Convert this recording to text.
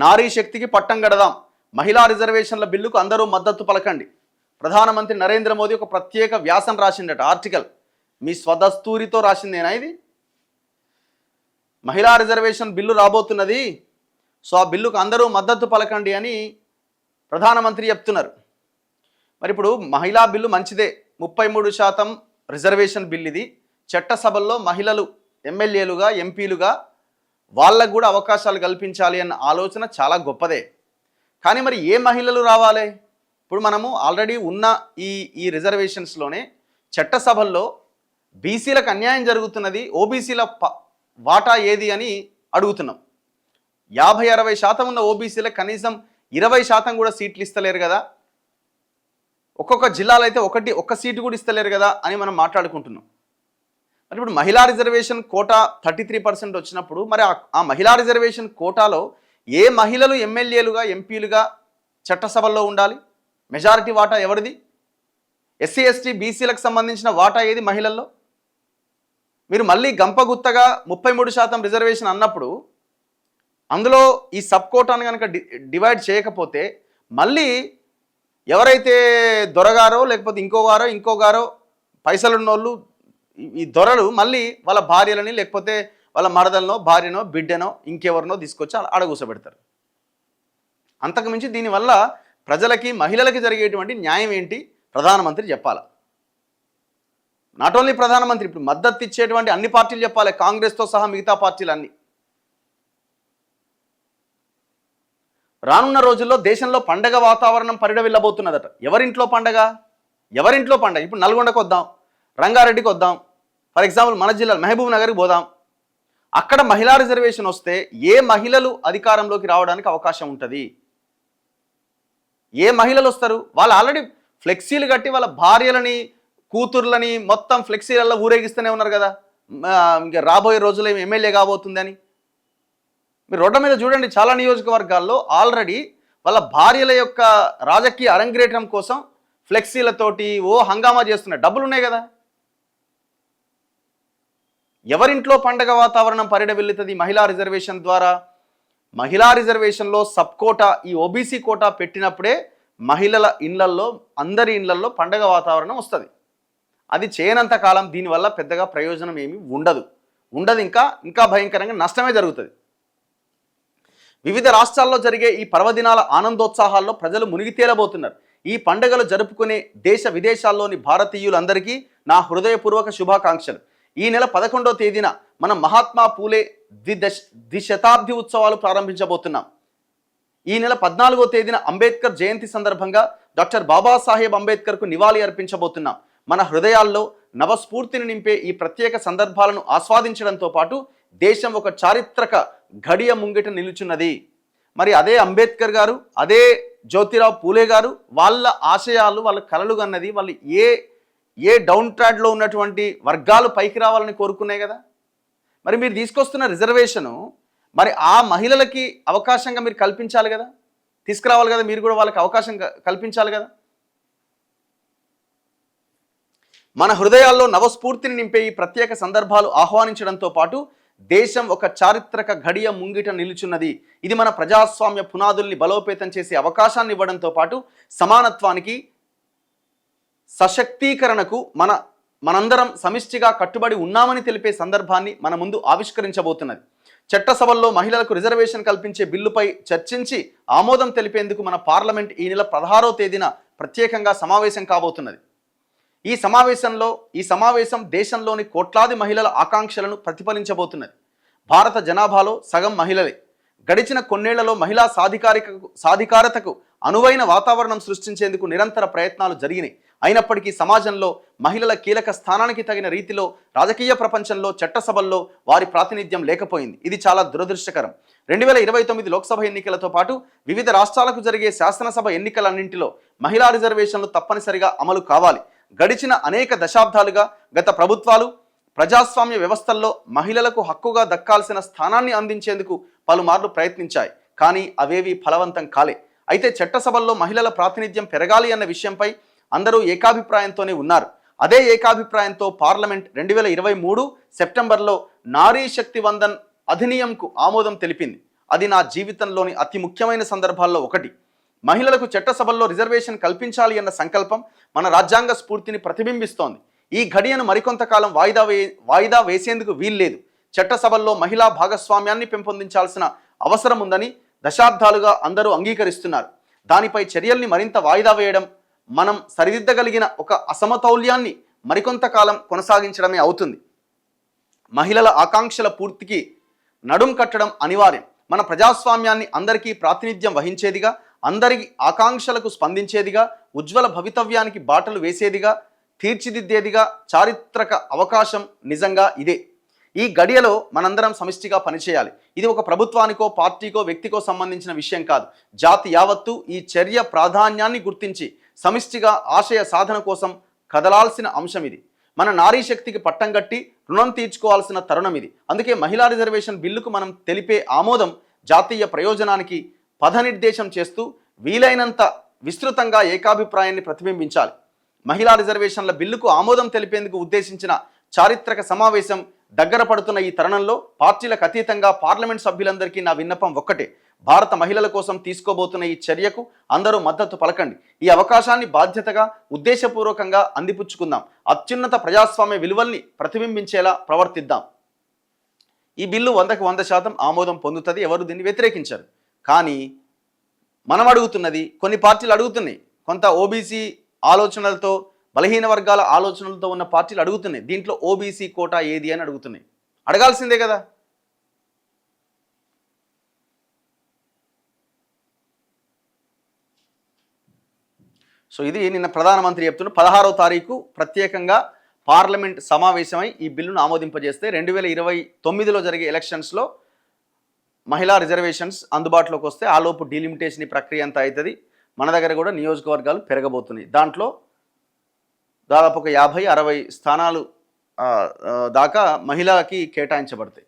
నారీ శక్తికి పట్టం కడదాం, మహిళా రిజర్వేషన్ల బిల్లుకు అందరూ మద్దతు పలకండి. ప్రధానమంత్రి నరేంద్ర మోదీ ఒక ప్రత్యేక వ్యాసం రాసిండట, ఆర్టికల్. మీ స్వదస్తూరితో రాసిందేనా ఇది? మహిళా రిజర్వేషన్ బిల్లు రాబోతున్నది, సో ఆ బిల్లుకు అందరూ మద్దతు పలకండి అని ప్రధానమంత్రి చెప్తున్నారు. మరి ఇప్పుడు మహిళా బిల్లు మంచిదే, 33% రిజర్వేషన్ బిల్ ఇది. చట్టసభల్లో మహిళలు ఎమ్మెల్యేలుగా ఎంపీలుగా వాళ్ళకు కూడా అవకాశాలు కల్పించాలి అన్న ఆలోచన చాలా గొప్పదే. కానీ మరి ఏ మహిళలు రావాలి? ఇప్పుడు మనము ఆల్రెడీ ఉన్న ఈ రిజర్వేషన్స్లోనే చట్టసభల్లో బీసీలకు అన్యాయం జరుగుతున్నది, ఓబీసీల వాటా ఏది అని అడుగుతున్నాం. 50-60% ఉన్న ఓబీసీలకు కనీసం 20% కూడా సీట్లు ఇస్తలేరు కదా, ఒక్కొక్క జిల్లాలో అయితే ఒక్క సీటు కూడా ఇస్తలేరు కదా అని మనం మాట్లాడుకుంటున్నాం. మరి ఇప్పుడు మహిళా రిజర్వేషన్ కోటా 33% వచ్చినప్పుడు మరి ఆ మహిళా రిజర్వేషన్ కోటాలో ఏ మహిళలు ఎమ్మెల్యేలుగా ఎంపీలుగా చట్టసభల్లో ఉండాలి? మెజారిటీ వాటా ఎవరిది? ఎస్సీ ఎస్టీ బీసీలకు సంబంధించిన వాటా ఏది మహిళల్లో? మీరు మళ్ళీ గంపగుత్తగా 33% రిజర్వేషన్ అన్నప్పుడు అందులో ఈ సబ్ కోటాను కనుక డివైడ్ చేయకపోతే మళ్ళీ ఎవరైతే దొరగారో లేకపోతే ఇంకోగారో పైసలున్నోళ్ళు ఈ దొరలు మళ్ళీ వాళ్ళ భార్యలని లేకపోతే వాళ్ళ మరదలనో భార్యనో బిడ్డనో ఇంకెవరినో తీసుకొచ్చి అడగూసబెడతారు. అంతకుమించి దీనివల్ల ప్రజలకి మహిళలకి జరిగేటువంటి న్యాయం ఏంటి ప్రధానమంత్రి చెప్పాలి. నాట్ ఓన్లీ ప్రధానమంత్రి, ఇప్పుడు మద్దతు ఇచ్చేటువంటి అన్ని పార్టీలు చెప్పాలి, కాంగ్రెస్తో సహా మిగతా పార్టీలు అన్నీ. రానున్న రోజుల్లో దేశంలో పండగ వాతావరణం పరిడవిల్లబోతున్నదట. ఎవరింట్లో పండగ? ఇప్పుడు నల్గొండకు వద్దాం, రంగారెడ్డికి వద్దాం, ఫర్ ఎగ్జాంపుల్ మన జిల్లా మహబూబ్ నగర్కి పోదాం. అక్కడ మహిళా రిజర్వేషన్ వస్తే ఏ మహిళలు అధికారంలోకి రావడానికి అవకాశం ఉంటుంది? ఏ మహిళలు వస్తారు? వాళ్ళు ఆల్రెడీ ఫ్లెక్సీలు కట్టి వాళ్ళ భార్యలని కూతుర్లని మొత్తం ఫ్లెక్సీలలో ఊరేగిస్తూనే ఉన్నారు కదా, ఇంకా రాబోయే రోజుల్లో ఎమ్మెల్యే కాబోతుందని. మీరు రోడ్ల మీద చూడండి, చాలా నియోజకవర్గాల్లో ఆల్రెడీ వాళ్ళ భార్యల యొక్క రాజకీయ అరంగేట్రం కోసం ఫ్లెక్సీలతోటి హంగామా చేస్తున్నారు. డబ్బులు ఉన్నాయి కదా. ఎవరింట్లో పండగ వాతావరణం పరిడవిల్లుతుంది మహిళా రిజర్వేషన్ ద్వారా? మహిళా రిజర్వేషన్లో సబ్ కోటా, ఈ ఓబీసీ కోటా పెట్టినప్పుడే మహిళల ఇళ్లల్లో, అందరి ఇళ్లల్లో పండగ వాతావరణం వస్తుంది. అది చేయనంత కాలం దీనివల్ల పెద్దగా ప్రయోజనం ఏమీ ఉండదు. ఇంకా భయంకరంగా నష్టమే జరుగుతుంది. వివిధ రాష్ట్రాల్లో జరిగే ఈ పర్వదినాల ఆనందోత్సాహాల్లో ప్రజలు మునిగి తేలబోతున్నారు. ఈ పండుగలు జరుపుకునే దేశ విదేశాల్లోని భారతీయులందరికీ నా హృదయపూర్వక శుభాకాంక్షలు. ఈ నెల 11వ తేదీన మనం మహాత్మా పూలే ద్విశతాబ్ది ఉత్సవాలు ప్రారంభించబోతున్నాం. ఈ నెల 14వ తేదీన అంబేద్కర్ జయంతి సందర్భంగా డాక్టర్ బాబాసాహెబ్ అంబేద్కర్కు నివాళి అర్పించబోతున్నాం. మన హృదయాల్లో నవస్ఫూర్తిని నింపే ఈ ప్రత్యేక సందర్భాలను ఆస్వాదించడంతో పాటు దేశం ఒక చారిత్రక ఘడియ ముంగిట నిలుచున్నది. మరి అదే అంబేద్కర్ గారు, అదే జ్యోతిరావు పూలే గారు, వాళ్ళ ఆశయాలు, వాళ్ళ కలలు కన్నది వాళ్ళు ఏ డౌన్ ట్రాడ్లో ఉన్నటువంటి వర్గాలు పైకి రావాలని కోరుకున్నాయి కదా. మరి మీరు తీసుకొస్తున్న రిజర్వేషను మరి ఆ మహిళలకి అవకాశంగా మీరు కల్పించాలి కదా, తీసుకురావాలి కదా, మీరు కూడా వాళ్ళకి అవకాశం కల్పించాలి కదా. మన హృదయాల్లో నవస్ఫూర్తిని నింపే ఈ ప్రత్యేక సందర్భాలు ఆహ్వానించడంతో పాటు దేశం ఒక చారిత్రక ఘడియ ముంగిట నిలుచున్నది. ఇది మన ప్రజాస్వామ్య పునాదుల్ని బలోపేతం చేసే అవకాశాన్ని ఇవ్వడంతో పాటు సమానత్వానికి, సశక్తీకరణకు మనందరం సమిష్టిగా కట్టుబడి ఉన్నామని తెలిపే సందర్భాన్ని మన ముందు ఆవిష్కరించబోతున్నది. చట్టసభల్లో మహిళలకు రిజర్వేషన్ కల్పించే బిల్లుపై చర్చించి ఆమోదం తెలిపేందుకు మన పార్లమెంట్ ఈ నెల 16వ తేదీన ప్రత్యేకంగా సమావేశం కాబోతున్నది. ఈ సమావేశం దేశంలోని కోట్లాది మహిళల ఆకాంక్షలను ప్రతిఫలించబోతున్నది. భారత జనాభాలో సగం మహిళలే. గడిచిన కొన్నేళ్లలో మహిళా సాధికారతకు అనువైన వాతావరణం సృష్టించేందుకు నిరంతర ప్రయత్నాలు జరిగినాయి. అయినప్పటికీ సమాజంలో మహిళల కీలక స్థానానికి తగిన రీతిలో రాజకీయ ప్రపంచంలో చట్టసభల్లో వారి ప్రాతినిధ్యం లేకపోయింది. ఇది చాలా దురదృష్టకరం. 2029 లోక్సభ ఎన్నికలతో పాటు వివిధ రాష్ట్రాలకు జరిగే శాసనసభ ఎన్నికలన్నింటిలో మహిళా రిజర్వేషన్లు తప్పనిసరిగా అమలు కావాలి. గడిచిన అనేక దశాబ్దాలుగా గత ప్రభుత్వాలు ప్రజాస్వామ్య వ్యవస్థల్లో మహిళలకు హక్కుగా దక్కాల్సిన స్థానాన్ని అందించేందుకు పలుమార్లు ప్రయత్నించాయి, కానీ అవేవి ఫలవంతం కాలే. అయితే చట్టసభల్లో మహిళల ప్రాతినిధ్యం పెరగాలి అన్న విషయంపై అందరూ ఏకాభిప్రాయంతోనే ఉన్నారు. అదే ఏకాభిప్రాయంతో పార్లమెంట్ 2023 సెప్టెంబర్లో నారీ శక్తి వందన్ అధినియంకు ఆమోదం తెలిపింది. అది నా జీవితంలోని అతి ముఖ్యమైన సందర్భాల్లో ఒకటి. మహిళలకు చట్టసభల్లో రిజర్వేషన్ కల్పించాలి అన్న సంకల్పం మన రాజ్యాంగ స్ఫూర్తిని ప్రతిబింబిస్తోంది. ఈ ఘడియను మరికొంతకాలం వాయిదా వేసేందుకు వీల్లేదు. చట్టసభల్లో మహిళా భాగస్వామ్యాన్ని పెంపొందించాల్సిన అవసరం ఉందని దశాబ్దాలుగా అందరూ అంగీకరిస్తున్నారు. దానిపై చర్యల్ని మరింత వాయిదా వేయడం మనం సరిదిద్దగలిగిన ఒక అసమతౌల్యాన్ని మరికొంతకాలం కొనసాగించడమే అవుతుంది. మహిళల ఆకాంక్షల పూర్తికి నడుం కట్టడం అనివార్యం. మన ప్రజాస్వామ్యాన్ని అందరికీ ప్రాతినిధ్యం వహించేదిగా, అందరి ఆకాంక్షలకు స్పందించేదిగా, ఉజ్వల భవితవ్యానికి బాటలు వేసేదిగా, తీర్చిదిద్దేదిగా చారిత్రక అవకాశం నిజంగా ఇదే. ఈ గడియలో మనందరం సమిష్టిగా పనిచేయాలి. ఇది ఒక ప్రభుత్వానికో, పార్టీకో, వ్యక్తికో సంబంధించిన విషయం కాదు. జాతి యావత్తు ఈ చర్య ప్రాధాన్యాన్ని గుర్తించి సమిష్టిగా ఆశయ సాధన కోసం కదలాల్సిన అంశం ఇది. మన నారీ శక్తికి పట్టం కట్టి రుణం తీర్చుకోవాల్సిన తరుణం ఇది. అందుకే మహిళా రిజర్వేషన్ బిల్లుకు మనం తెలిపే ఆమోదం జాతీయ ప్రయోజనానికి పథనిర్దేశం చేస్తూ వీలైనంత విస్తృతంగా ఏకాభిప్రాయాన్ని ప్రతిబింబించాలి. మహిళా రిజర్వేషన్ల బిల్లుకు ఆమోదం తెలిపేందుకు ఉద్దేశించిన చారిత్రక సమావేశం దగ్గర పడుతున్న ఈ తరుణంలో పార్టీలకు అతీతంగా పార్లమెంట్ సభ్యులందరికీ నా విన్నపం ఒక్కటే: భారత మహిళల కోసం తీసుకోబోతున్న ఈ చర్యకు అందరూ మద్దతు పలకండి. ఈ అవకాశాన్ని బాధ్యతగా, ఉద్దేశపూర్వకంగా అందిపుచ్చుకుందాం. అత్యున్నత ప్రజాస్వామ్య విలువల్ని ప్రతిబింబించేలా ప్రవర్తిద్దాం. ఈ బిల్లు 100కి 100% ఆమోదం పొందుతుంది. ఎవరు దీన్ని వ్యతిరేకించారు. కానీ మనం అడుగుతున్నది, కొన్ని పార్టీలు అడుగుతున్నాయి, కొంత ఓబీసీ ఆలోచనలతో, బలహీన వర్గాల ఆలోచనలతో ఉన్న పార్టీలు అడుగుతున్నాయి, దీంట్లో ఓబీసీ కోటా ఏది అని అడుగుతున్నాయి. అడగాల్సిందే కదా. సో ఇది నిన్న ప్రధానమంత్రి చెప్తున్న 16వ తారీఖు ప్రత్యేకంగా పార్లమెంట్ సమావేశమై ఈ బిల్లును ఆమోదింపజేస్తే 2029లో జరిగే ఎలక్షన్స్లో మహిళా రిజర్వేషన్స్ అందుబాటులోకి వస్తే ఆలోపు డీలిమిటేషన్ ఈ ప్రక్రియ అంతా అవుతుంది. మన దగ్గర కూడా నియోజకవర్గాలు పెరగబోతున్నాయి. దాంట్లో దాదాపు ఒక 50-60 స్థానాలు దాకా మహిళకి కేటాయించబడతాయి.